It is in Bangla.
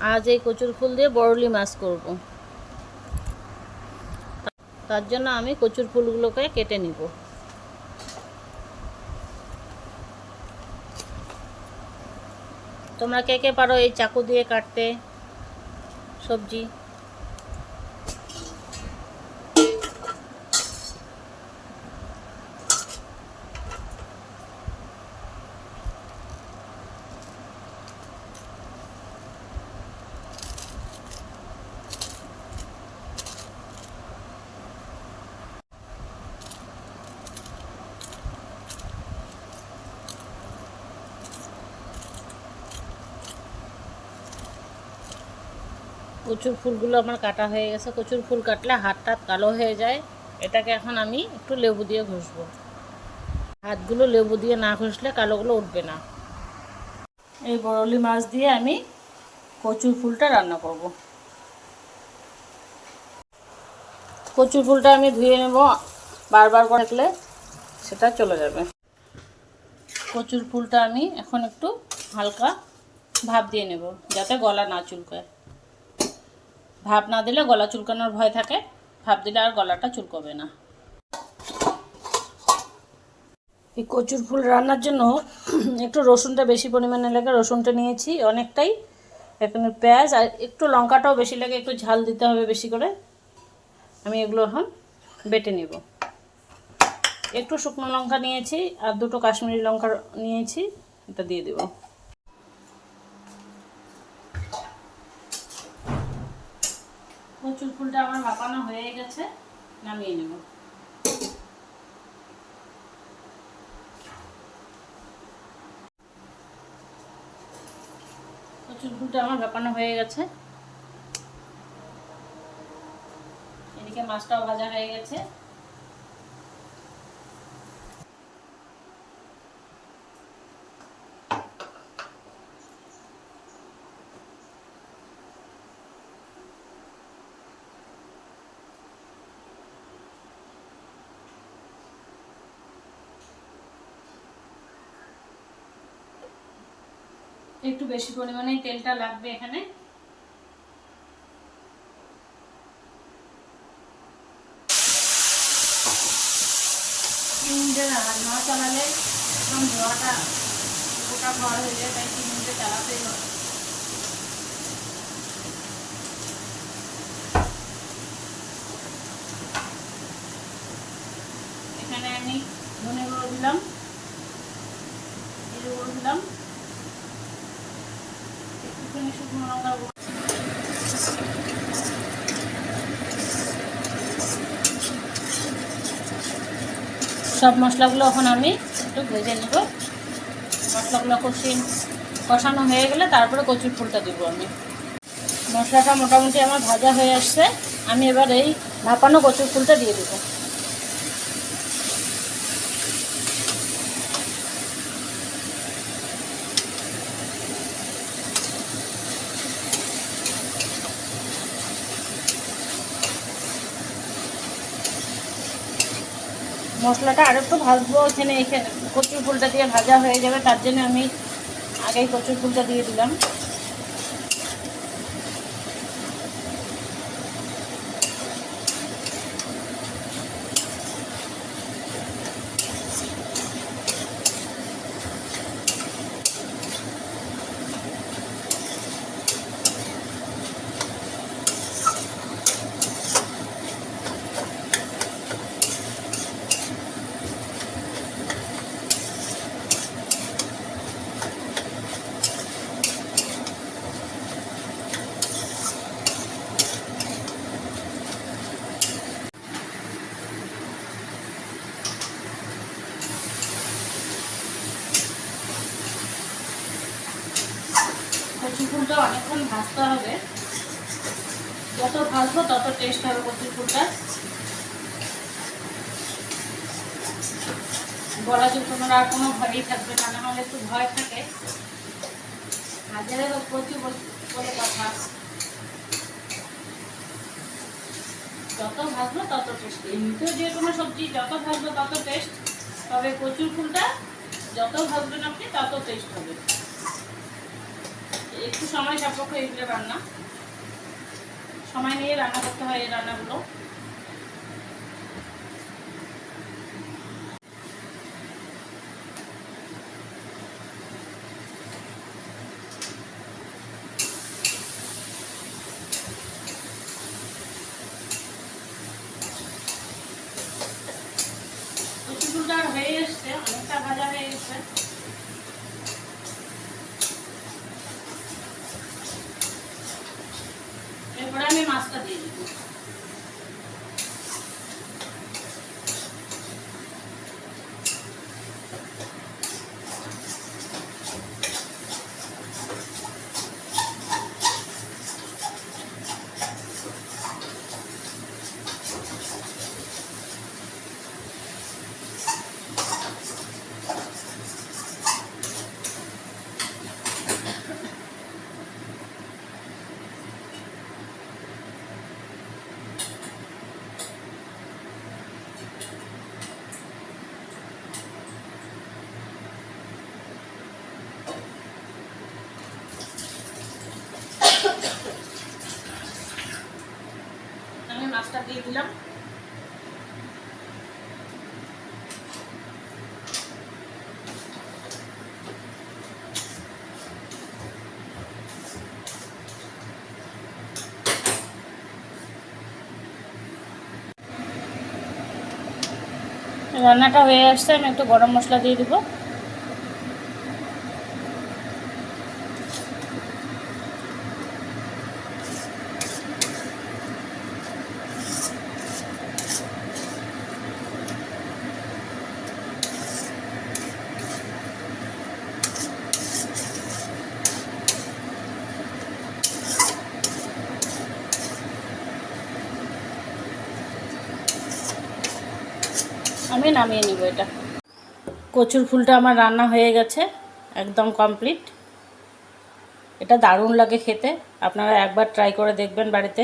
আজ এই কচুর ফুল দিয়ে বড়লি মাছ করব। তার জন্য আমি কচুর ফুলগুলোকে কেটে নিব। তোমরা কে কে পারো এই চাকু দিয়ে কাটতে সবজি? কচুর ফুলগুলো আমার কাটা হয়ে গেছে। কচুর ফুল কাটলে হাতটা কালো হয়ে যায়। এটাকে এখন আমি একটু লেবু দিয়ে ঘষবো। হাতগুলো লেবু দিয়ে না ঘষলে কালোগুলো উঠবে না। এই বড়লি মাছ দিয়ে আমি কচুর ফুলটা রান্না করব। কচুর ফুলটা আমি ধুয়ে নেব, বারবার করে রাখলে সেটা চলে যাবে। কচুর ফুলটা আমি এখন একটু হালকা ভাপ দিয়ে নেব, যাতে গলা না চুলকায়। ভাপ না দিলে গলা চুলকানোর ভয় থাকে, ভাপ দিলে আর গলাটা চুলকবে না। এই কচুর ফুল রান্নার জন্য একটু রসুনটা বেশি পরিমাণে লাগে, রসুনটা নিয়েছি অনেকটাই। এখানে পেঁয়াজ আর একটু লঙ্কাটাও বেশি লাগে, একটু ঝাল দিতে হবে বেশি করে। আমি এগুলো এখন বেটে নেব। একটু শুকনো লঙ্কা নিয়েছি আর দুটো কাশ্মীরি লঙ্কা নিয়েছি, এটা দিয়ে দেব। কচুর ফুলটা আমার ভাপানো হয়ে গেছে, নামিয়ে নেব। কচুর ফুলটা আমার ভাপানো হয়ে গেছে। এদিকে মাছটাও ভাজা হয়ে গেছে। একটু বেশি পরিমাণে তেলটা লাগবে এখানে। না চালালে একদম ধোয়াটা গোটা ভর হয়ে যায়, তাই 3 মিনিটে চালাতেই হবে। এখানে আমি ধনে গুঁড়ো দিলাম, জিরে গুঁড়ো দিলাম, একটুখানি শুকনো লঙ্কা গুঁড়ো। সব মশলাগুলো এখন আমি একটু ভেজে নেব। মশলাগুলো কষানো হয়ে গেলে তারপরে কচুর ফুলটা দেবো আমি। মশলাটা মোটামুটি আমার ভাজা হয়ে আসছে। আমি এবার এই ভাপানো কচুর ফুলটা দিয়ে দেবো। মশলাটা আর একটু ভাজবো, এখানে কচুর ফুলটা দিয়ে ভাজা হয়ে যাবে, তার জন্য আমি আগেই কচুর ফুলটা দিয়ে দিলাম। কচুর ফুলটা অনেকক্ষণ ভাজতে হবে, যত ভাজবো তত টেস্ট হবে কচুর ফুলটা। গলা চুলকানোর আর কোনো ভয়ই থাকবে না, না হলে একটু ভয় থাকে। হাজারে কচু বলে কথা, যত ভাজবো তত টেস্ট। এমনিতেও যে কোনো সবজি যত ভাজবো তত টেস্ট, তবে কচুর ফুলটা যত ভাজবেন আপনি তত টেস্ট হবে। একটু সময় সাপেক্ষ এগুলো রান্না, সময় নিয়ে রান্না করতে হয় এই রান্নাগুলো। কচুর ফুলটা হয়ে এসছে, অনেকটা ভাজা হয়ে গেছে। এরপরে আমি মাছটা দিয়ে দিব। আমি মাছটা দিয়ে দিলাম। রান্নাটা হয়ে আসছে, আমি একটু গরম মশলা দিয়ে দিব। আমি নামিয়ে নিব এটা। কচুর ফুলটা আমার রান্না হয়ে গেছে, একদম কমপ্লিট। এটা দারুণ লাগে খেতে, আপনারা একবার ট্রাই করে দেখবেন বাড়িতে।